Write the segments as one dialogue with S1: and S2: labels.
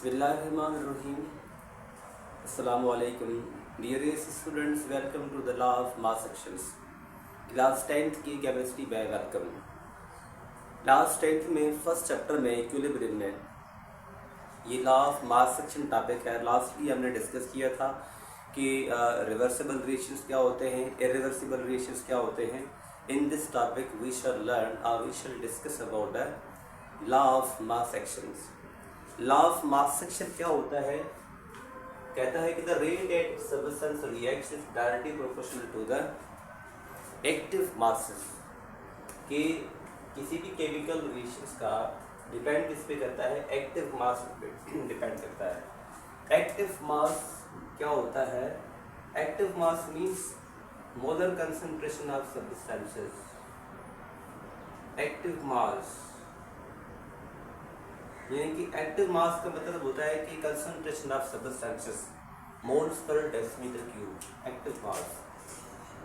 S1: Bismillahirrahmanirrahim. Assalamu alaikum. Dearest students, welcome to the law of mass sections. Class 10th की chemistry में welcome. Class 10th में first chapter में equilibrium में ये law of mass section topic है। Lastly हमने discuss किया था कि रिवर्सिबल रिएक्शंस क्या होते हैं, इरिवर्सिबल रिएक्शंस क्या होते हैं। In this topic we shall learn और we shall discuss about the law of mass actions. Law of mass action क्या होता है? कहता है कि the rate at substance reacts is directly proportional to the active masses. कि किसी भी केमिकल रिएक्शंस का डिपेंड किस पे करता है? एक्टिव मास पे डिपेंड करता है। एक्टिव मास क्या होता है? Active mass means molar concentration of substances. Active mass यानी कि एक्टिव मास का मतलब होता है कि concentration of substances moles per decimetre cube. Active mass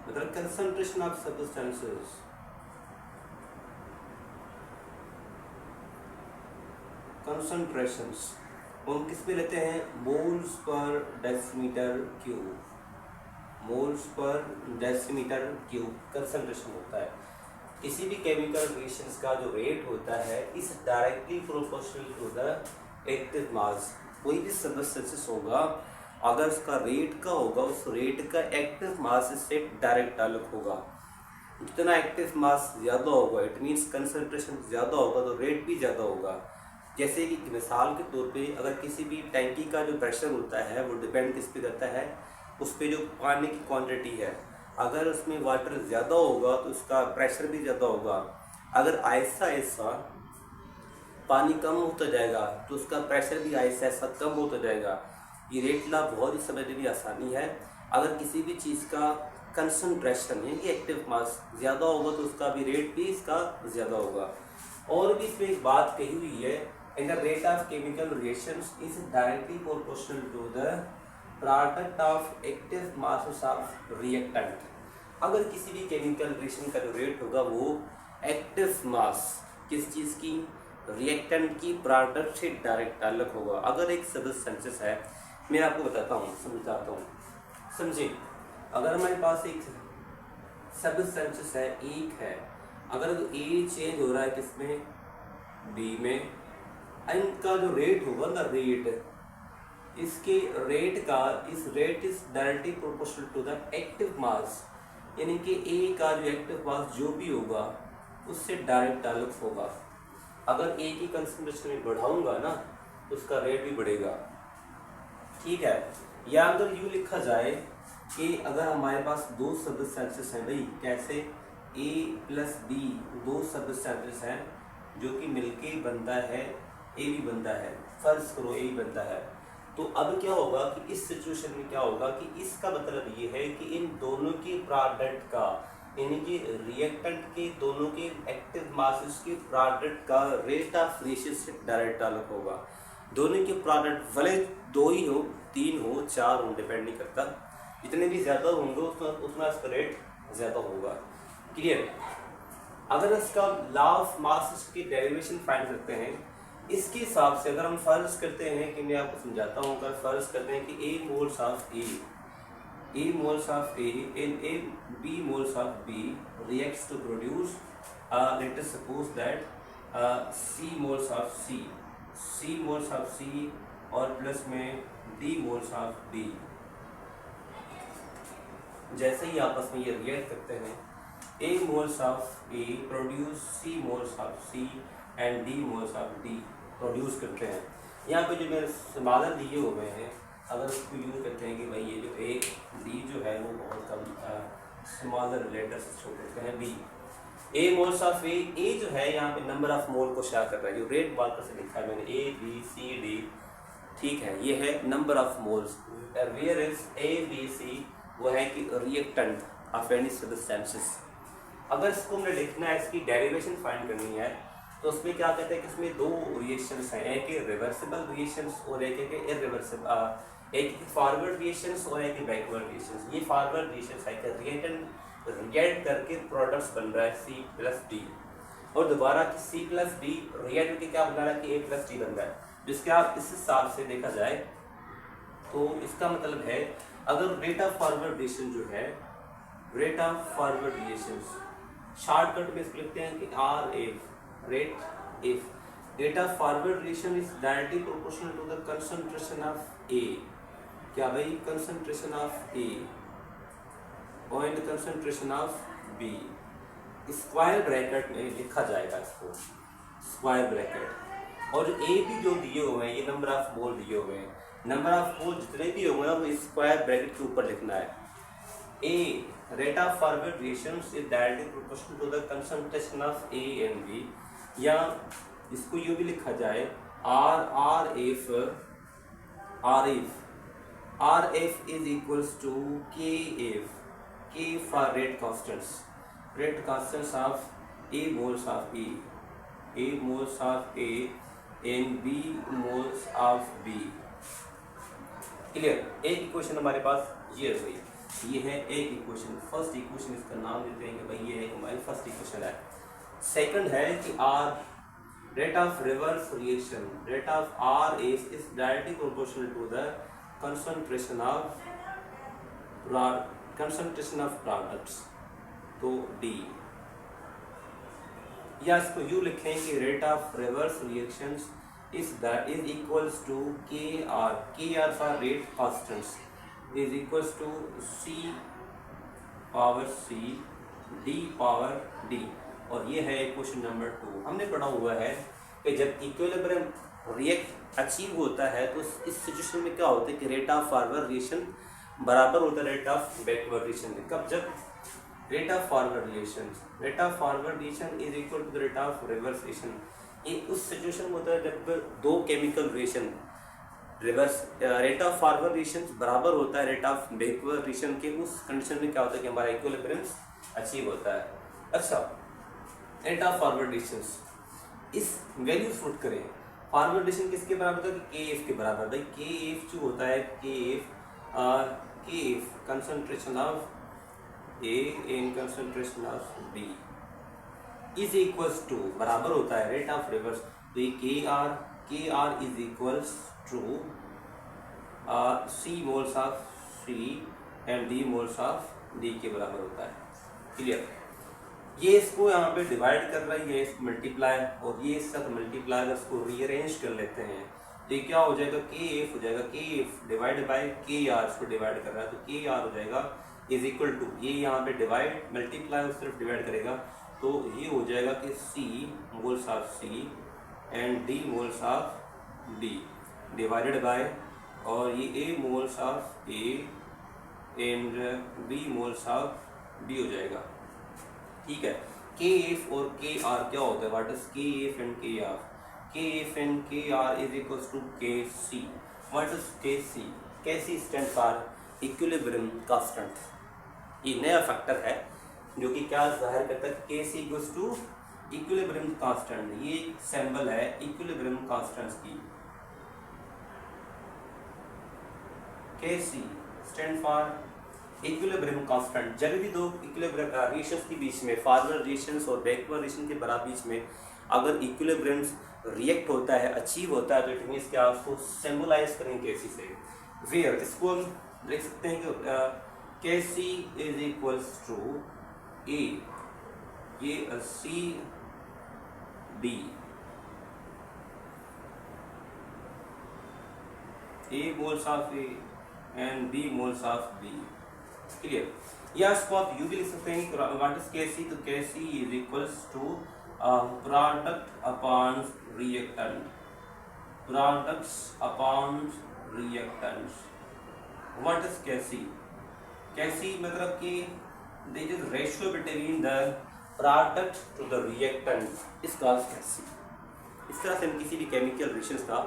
S1: मतलब कंसंट्रेशन ऑफ सब्सटेंसेस कंसंट्रेशंस हम किस पे लेते हैं? Moles per decimetre cube. Moles per decimetre cube concentration होता है। किसी भी केमिकल रिएक्शंस का जो रेट होता है इस directly proportional to the active mass. कोई भी सब्सटेंसेस होगा अगर उसका रेट का होगा उस रेट का एक्टिव मास से डायरेक्ट ताल्लुक होगा। जितना एक्टिव मास ज़्यादा होगा इट मीन्स कंसंट्रेशन ज़्यादा होगा तो रेट भी ज़्यादा होगा। जैसे कि मिसाल के तौर पे अगर किसी भी टैंकी का जो प्रेशर होता है वो डिपेंड किस पे करता है? उस पर जो पानी की क्वांटिटी है। अगर उसमें वाटर ज़्यादा होगा तो उसका प्रेशर भी ज़्यादा होगा। अगर आहिस्ता आहिस्ता पानी कम होता जाएगा तो उसका प्रेशर भी आहिस्ता आहिस्ता कम होता जाएगा। ये रेट लॉ बहुत ही समझने में आसानी है। अगर किसी भी चीज़ का कंसंट्रेशन यानी कि एक्टिव मास ज़्यादा होगा तो उसका भी रेट भी इसका ज़्यादा होगा। और भी इसमें एक बात कही हुई है, in the rate of chemical reactions is directly proportional to the product of active mass of reactant. अगर किसी भी केमिकल रिएक्शन का जो रेट होगा वो एक्टिव मास किस चीज़ की? रिएक्टेंट की प्रोडक्ट से डायरेक्ट ताल्लुक होगा। अगर एक सब्सटेंसेस है, मैं आपको बताता हूँ, समझाता हूँ, समझिए। अगर हमारे पास एक सब्सटेंसेस है, एक है, अगर ए चेंज हो रहा है किसमें? बी में, इनका जो रेट होगा ना, रेट इसके रेट का इस rate is directly proportional to the active mass. यानी कि ए का जो एक्टिव मास जो भी होगा उससे डायरेक्ट ताल्लुक होगा। अगर ए की कंसंट्रेशन में बढ़ाऊंगा ना तो उसका रेट भी बढ़ेगा। ठीक है। या अगर यूँ लिखा जाए कि अगर हमारे पास दो सब्सटेंसेस हैं भाई, कैसे? ए प्लस बी दो सब्सटेंसेस हैं जो कि मिलके बनता है ए भी बनता है। फर्ज करो ए बनता है तो अब क्या होगा कि इस सिचुएशन में क्या होगा कि इसका मतलब ये है कि इन दोनों के प्रोडक्ट का यानी कि रिएक्टेंट के दोनों के एक्टिव मासेस के प्रोडक्ट का रेट ऑफ रिएक्शन से डायरेक्ट ताल्लुक होगा। दोनों के प्रोडक्ट भले दो ही हो, तीन हो, चार हो, डिपेंड नहीं करता। जितने भी ज़्यादा होंगे उतना इसका रेट ज़्यादा होगा। क्लियर? अगर इसका लॉ ऑफ मास की डेरिवेशन फाइंड करते हैं इसके हिसाब से, अगर हम फर्ज करते हैं कि मैं आपको समझाता हूँ, अगर फर्ज करते हैं कि A moles of A moles of A in A B moles of B reacts to produce let us suppose that C moles of C moles of C और प्लस में डी मोल्स ऑफ डी। जैसे ही आपस में ये react करते हैं A moles of A produce C moles of C and D moles of D produce करते हैं। यहाँ पे जो मेरे समाधान दिए हुए हैं अगर उसको यूज करते हैं कि भाई ये जो ए डी जो है वो बहुत कम स्मॉलर लेटर से छोड़ देते हैं बी। ए मोल्स ऑफ ए जो है यहाँ पे नंबर ऑफ मोल को शा कर रहा है, जो रेड मार्कर से लिखा है मैंने ए बी सी डी। ठीक है, ये है number of moles. Where is A B C वो है कि रिएक्टेंट ऑफ एनी सब्सटेंसेस। अगर इसको हमने लिखना है, इसकी डेरिवेशन फाइंड करनी है तो उसमें क्या कहते हैं कि इसमें दो रिएक्शंस हैं, एक रिवर्सिबल रिएक्शंस और एक इरिवर्सिबल, एक फॉरवर्ड रिएक्शंस और एक बैकवर्ड रिएक्शंस। ये फॉरवर्ड रिएक्शंस है कि रिएक्टेंट रिएक्ट करके प्रोडक्ट्स बन रहा है सी प्लस डी और दोबारा कि सी प्लस डी रिएक्ट करके क्या बन रहा है कि ए प्लस डी बन रहा है। जिसके आप इस हिसाब से देखा जाए तो इसका मतलब है अगर रेट ऑफ फॉरवर्ड रिएक्शन जो है, rate of forward reaction shortcut में इसको लिखते हैं कि R F, rate of forward reaction is directly proportional to the concentration of A, क्या भाई, कंसंट्रेशन ऑफ ए और concentration of B. Square bracket में लिखा जाएगा इसको, स्क्वायर ब्रैकेट, और ए भी जो दिए हुए हैं ये नंबर ऑफ मोल दिए हुए हैं, नंबर ऑफ मोल जितने भी होंगे वो स्क्वायर ब्रैकेट के ऊपर लिखना है। A rate of forward reaction is directly proportional to the concentration of A and B, या इसको यूँ भी लिखा जाए R F is equals to K F, K for rate constants, rate constants of A moles of A moles of A and B moles of B. Clear. एक equation हमारे पास ये है भाई, ये है एक इक्वेशन, फर्स्ट इक्वेशन, इसका नाम देते हैं कि भाई ये है हमारी फर्स्ट इक्वेशन है। सेकंड है कि R rate of reverse reaction, rate of R is directly proportional to the concentration of products, तो डी, या इसको यू लिखें कि rate of reverse reactions is equals to KR for rate constants is equals to C power C D power D। और ये है question number 2। हमने पढ़ा हुआ है कि जब इक्विलिब्रियम रिएक्ट अचीव होता है तो इस सिचुएशन में क्या होता है कि रेट ऑफ फॉरवर्ड रिएक्शन बराबर होता है रेट ऑफ बैकवर्ड रिएक्शन के। कब? जब rate of forward reaction is equal to the rate of reverse reaction. ये उस सिचुएशन में होता है जब दो chemical reaction reverse rate of forward reaction बराबर होता है रेट ऑफ बैकवर्ड रिएक्शन के। उस कंडीशन में क्या होता है कि हमारा इक्विलिब्रियम अचीव होता है। अच्छा, रेट ऑफ फॉरवर्ड रिएक्शन इस वैल्यूज पुट करें, फॉरवर्ड रिएक्शन किसके बराबर होता है? के एफ के बराबर। भाई के एफ जो होता है K F concentration of A in concentration of B is equals to, बराबर होता है रेट ऑफ रिवर्स, तो ये K R is equals to C moles of C and D moles of D के बराबर होता है। क्लियर। ये इसको यहाँ पे डिवाइड कर रहा है, ये इसको मल्टीप्लाई, और ये इसका मल्टीप्लाई इसको रीअरेंज कर लेते हैं तो ये क्या हो जाएगा? के एफ हो जाएगा, के एफ डिवाइड बाय के आर, इसको डिवाइड कर रहा है तो के आर हो जाएगा इज इक्वल टू, ये यहाँ पे डिवाइड मल्टीप्लाई उस तरफ डिवाइड करेगा तो ये हो जाएगा कि C moles of C and D moles of D divided by, और ये A moles of A and B moles of B हो जाएगा। ठीक है। KF और KR क्या होता है? What is KF and KR? KF and KR is equals to KC। What is KC? KC stand for equilibrium constant. ये नया फैक्टर है जो कि क्या जाहिर करता है? KC equals to equilibrium constant. ये सिंबल है इक्विलिब्रियम कांस्टेंट्स की। KC stand for equilibrium constant. जब भी दो इक्विलिब्रियम रिएक्शंस के बीच में, फॉरवर्ड रिएक्शंस और बैकवर्ड रिएक्शन के बराबर बीच में अगर इक्विलिब्रियम रिएक्ट होता है, अचीव होता है, तो इट मींस कि आप उसको सिंबलाइज करेंगे KC से। वेयर इसको हम लिख सकते हैं कि KC is equals to A, ये C D, A moles of A and B moles of B। Clear. या इसको आप यू भी लिख सकते हैं कि व्हाट इज KC, तो KC is equals to product upon reactant, products upon reactants. What is KC? KC मतलब कि there is ratio between the product to the reactant is called KC। इस तरह से हम किसी भी केमिकल रिएक्शंस का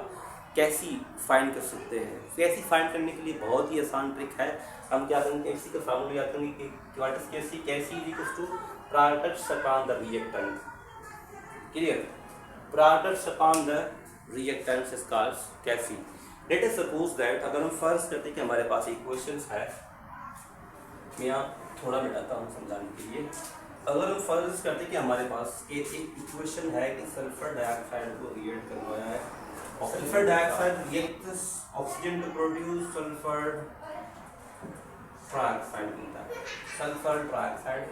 S1: KC फाइंड कर सकते हैं। KC फाइंड करने के लिए बहुत ही आसान ट्रिक है। हम क्या करेंगे? KC का फार्मूला याद करेंगे कि what is KC? KC is equal to products upon the reactant. Clear. Products upon the reactants is called KC। Let us suppose that अगर हम फर्ज करते हैं कि हमारे पास इक्वेशंस है, मैं यहाँ थोड़ा मिटाता हूँ समझाने के लिए। अगर हम फर्ज करते हैं कि हमारे पास एक इक्वेशन है कि सल्फर डाइऑक्साइड को रिएक्ट करवाया है sulphur dioxide reacts oxygen to produce sulphur trioxide बनता है। सल्फर ट्राइऑक्साइड,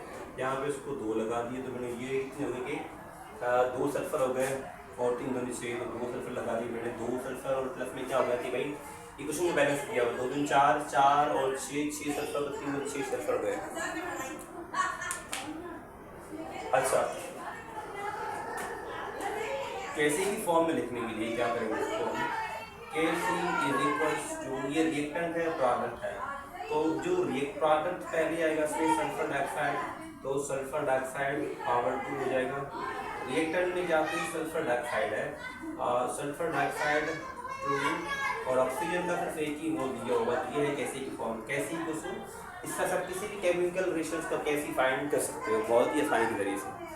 S1: यहाँ पे उसको 2 लगा दिए तो मैंने ये इतने हो गए कि 2 सल्फर हो गए और 3 होने चाहिए, तो 2 सल्फर लगा दिए मैंने। 2 सल्फर और प्लस में क्या हो गया कि भाई इक्वेशन में बैलेंस किया हुआ, 2 दूनी 4, 4 और 6 सल्फर, 3 और 6 सल्फर हो गए। अच्छा, कैसे की फॉर्म में लिखने के लिए क्या करेंगे इसको, कैसे ये रिएक्टेंट है प्रोडक्ट है, तो जो प्रोडक्ट पहले आएगा इसमें सल्फर डाइऑक्साइड, तो सल्फर डाइऑक्साइड पावर 2 हो जाएगा। रिएक्टेंट में जाते ही सल्फर डाइऑक्साइड है, सल्फर डाइऑक्साइड 2 और ऑक्सीजन का सिर्फ एक ही मोल दिया होगा, तो ये है कैसे की फॉर्म। कैसे को इसका सब किसी भी केमिकल रिएक्शंस का कैसे फाइंड कर सकते हो, बहुत ही आसानी के जरिए से।